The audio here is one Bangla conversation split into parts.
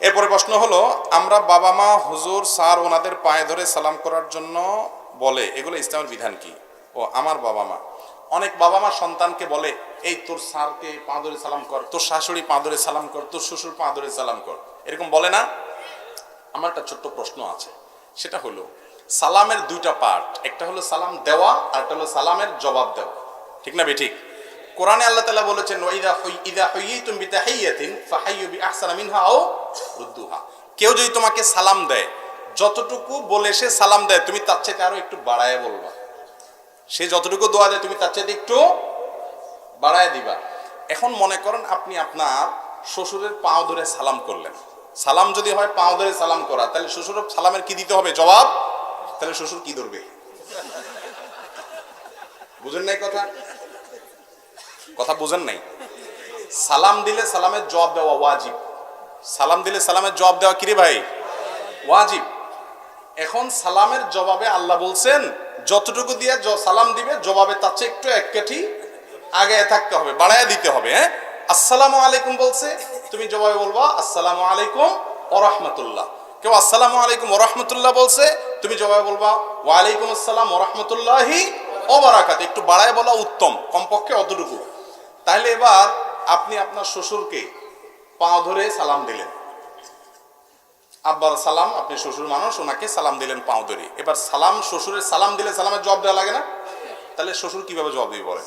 এরপরে প্রশ্ন হলো, আমরা বাবা মা হুজুর স্যার ওনাদের পায়ে ধরে সালাম করার জন্য বলে, এগুলো ইসলামের বিধান কি? ও আমার বাবা মা, অনেক বাবা মা সন্তানকে বলে এই তোর স্যারকে পা ধরে সালাম কর, তোর শাশুড়ি পা ধরে সালাম কর, তোর শ্বশুর পা ধরে সালাম কর, এরকম বলে না? আমার একটা ছোট্ট প্রশ্ন আছে, সেটা হলো সালামের দুইটা পার্ট, একটা হলো সালাম দেওয়া আর একটা হলো সালামের জবাব দেওয়া, ঠিক না বেঠিক? কোরআনে আল্লাহ তাআলা বলেছেন ইযা হুয়িতুম বিতাহিয়াতিন ফাহাইয়ু বিআহসানা মিনহা আও রুদ্দুহা। কেউ যদি তোমাকে সালাম দেয়, যতটুকু বলে সে সালাম দেয় তুমি তার চাইতে আরো একটু বাড়ায় বলবা। সে যতটুকু দোয়া দেয় তুমি তার চাইতে একটু বাড়ায় দিবা। এখন মনে করেন আপনি আপনার শ্বশুরের পাও ধরে সালাম করলেন, সালাম যদি হয় পাও ধরে সালাম করা, তাহলে শ্বশুরের সালামের কি দিতে হবে? জবাব। তাহলে শ্বশুর কি ধরবে? বুঝেন নাই কথা? কথা বুঝেন নাই? সালাম দিলে সালামের জবাব দেওয়া ওয়াজিব। সালাম দিলে সালামের জবাব দেওয়া কি রে ভাই? ওয়াজিব। এখন সালামের জবাবে আল্লাহ বলছেন যতটুকু দিয়ে সালাম দিবে জবাবে তার চেয়ে একটু এক কাঠি আগে থাকতে হবে, বাড়ায় দিতে হবে। হ্যাঁ, আসসালামু আলাইকুম বলছে, তুমি জবাবে বলবা আসসালামু আলাইকুম ওয়া রাহমাতুল্লাহ। কেউ আসসালামু আলাইকুম ওয়া রাহমাতুল্লাহ বলছে, তুমি জবাবে বলবা ওয়া আলাইকুম আসসালাম ওয়া রাহমাতুল্লাহি ওয়া বারাকাতুহু। একটু বাড়ায় বলা উত্তম, কমপক্ষে অতটুকু। তাহলে এবার আপনি আপনার শ্বশুরকে পা ধরে সালাম দিলেন, আব্বার সালাম, আপনি শ্বশুর মানুষ, ওনাকে সালাম দিলেন পাও ধরে। এবার সালাম, শ্বশুরের সালাম দিলে সালামের জবাব দেওয়া লাগে না? তাহলে শ্বশুর কিভাবে জবাব দিবে বলেন?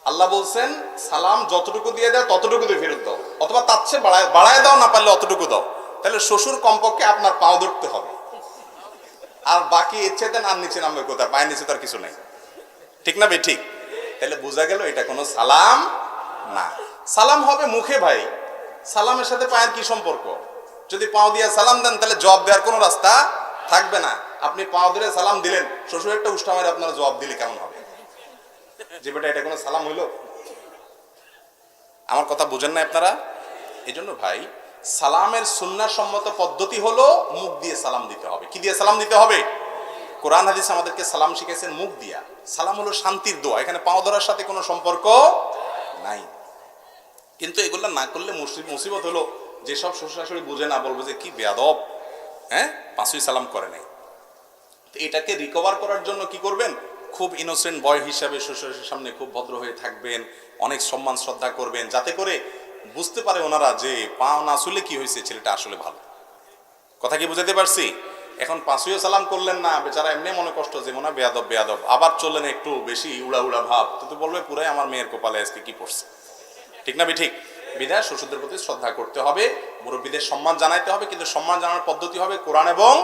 আল্লাহ বলছেন সালাম যতটুকু দিয়ে দাও ততটুকু দিয়ে ফেরত দাও, অথবা তার চেয়ে বাড়ায় দাও, না পারলে অতটুকু দাও। তাহলে শ্বশুর কমপক্ষে আপনার পাও ধরতে হবে, আর বাকি ইচ্ছে দেন আর নিচে নামবে কোথায়? পায়ের নিচে তার কিছু নেই, ঠিক না বে ঠিক? তাহলে বোঝা গেল এটা কোনো সালাম না। সালাম হবে মুখে ভাই, সালামের সাথে পায়ের কি সম্পর্ক? যদি পাও দিয়ে সালাম দেন তাহলে জবাব দেওয়ার কোনো রাস্তা থাকবে না। আপনি পাও ধরে সালাম দিলেন, শ্বশুর একটা উষ্টা মারে আপনারা জবাব দিলে কেমন হবে? যে বেটা এটা কোনো সালাম হইল? আমার কথা বুঝেন না আপনারা? এই জন্য ভাই সালামের সুন্নাহ সম্মত পদ্ধতি হলো মুখ দিয়ে সালাম দিতে হবে। কি দিয়ে সালাম দিতে হবে? কোরআন হাদিস আমাদেরকে সালাম শিখেছেন মুখ দিয়া। সালাম হলো শান্তির দোয়া, এখানে পাও ধরার সাথে কোনো সম্পর্ক নাই। কিন্তু এগুলো না করলে মুসিবত হলো যেসব শ্বশুর শাশুড়ি বুঝে না, বলবো যে কি বেয়াদব, হ্যাঁ পাঁচই সালাম করে নাই। তো এটাকে রিকভার করার জন্য কি করবেন? খুব ইনোসেন্ট বয় হিসাবে শ্বশুরের সামনে খুব ভদ্র হয়ে থাকবেন, অনেক সম্মান শ্রদ্ধা করবেন, যাতে করে বুঝতে পারে ওনারা যে পা না চুলে কি হয়েছে, ছেলেটা আসলে ভালো। কথা কি বুঝাতে পারছি? এখন পাঁচইও সালাম করলেন না, বেচারা এমনি মনে কষ্ট যে মনে বেয়াদব বেয়াদব, আবার চললেন একটু বেশি উড়া উড়া ভাব, তো বলবে পুরাই আমার মেয়ের কপালে আজকে কি পড়ছে, ঠিক না ঠিক? বিধায় শ্বশুরদের প্রতি শ্রদ্ধা করতে হবে, মুরব্বীদের সম্মান জানাইতে হবে, কিন্তু সম্মান জানানোর পদ্ধতি হবে কোরআন এবং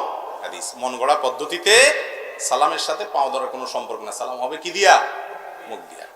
হাদিস। মন গড়া পদ্ধতিতে সালামের সাথে পাও ধরার কোনো সম্পর্ক না। সালাম হবে কি দিয়া? মুখ দিয়া।